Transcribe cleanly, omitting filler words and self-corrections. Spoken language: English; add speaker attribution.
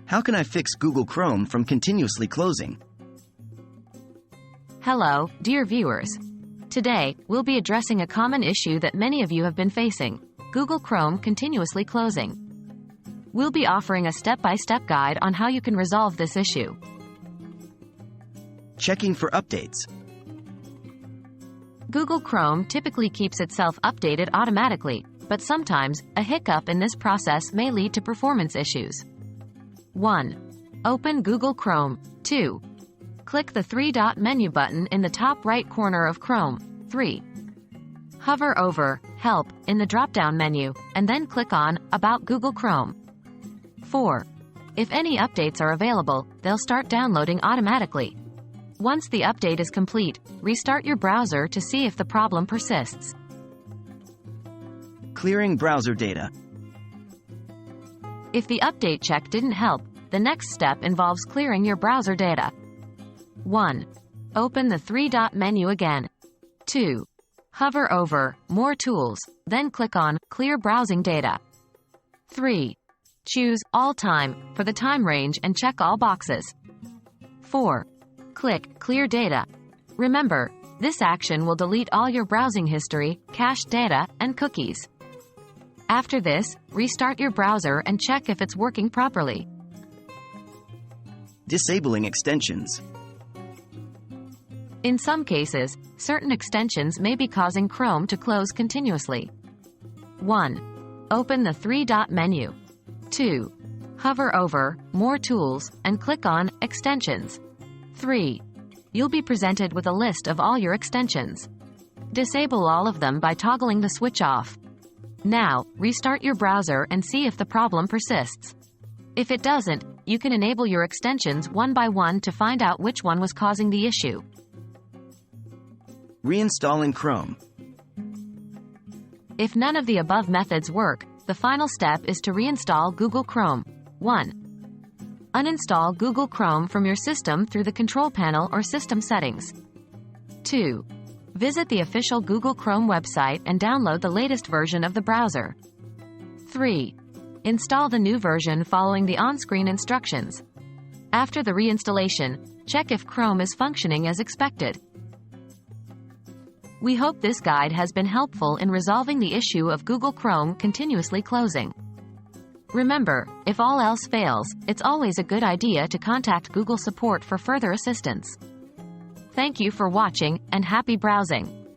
Speaker 1: How can I fix Google Chrome from continuously closing?
Speaker 2: Hello, dear viewers. Today, we'll be addressing a common issue that many of you have been facing: Google Chrome continuously closing. We'll be offering a step-by-step guide on how you can resolve this issue.
Speaker 1: Checking for updates.
Speaker 2: Google Chrome typically keeps itself updated automatically, but sometimes, a hiccup in this process may lead to performance issues. 1. Open Google Chrome. 2. Click the three-dot menu button in the top right corner of Chrome. 3. Hover over Help in the drop-down menu, and then click on About Google Chrome. 4. If any updates are available, they'll start downloading automatically. Once the update is complete, restart your browser to see if the problem persists.
Speaker 1: Clearing browser data.
Speaker 2: If the update check didn't help, the next step involves clearing your browser data. 1. Open the three-dot menu again. 2. Hover over More Tools, then click on Clear Browsing Data. 3. Choose All Time for the time range and check all boxes. 4. Click Clear Data. Remember, this action will delete all your browsing history, cached data, and cookies. After this, restart your browser and check if it's working properly.
Speaker 1: Disabling extensions.
Speaker 2: In some cases, certain extensions may be causing Chrome to close continuously. 1. Open the three-dot menu. 2. Hover over More Tools and click on Extensions. 3. You'll be presented with a list of all your extensions. Disable all of them by toggling the switch off. Now, restart your browser and see if the problem persists. If it doesn't, you can enable your extensions one by one to find out which one was causing the issue.
Speaker 1: Reinstalling Chrome.
Speaker 2: If none of the above methods work, the final step is to reinstall Google Chrome. 1. Uninstall Google Chrome from your system through the control panel or system settings. 2. Visit the official Google Chrome website and download the latest version of the browser. 3. Install the new version following the on-screen instructions. After the reinstallation, check if Chrome is functioning as expected. We hope this guide has been helpful in resolving the issue of Google Chrome continuously closing. Remember, if all else fails, it's always a good idea to contact Google support for further assistance. Thank you for watching, and happy browsing!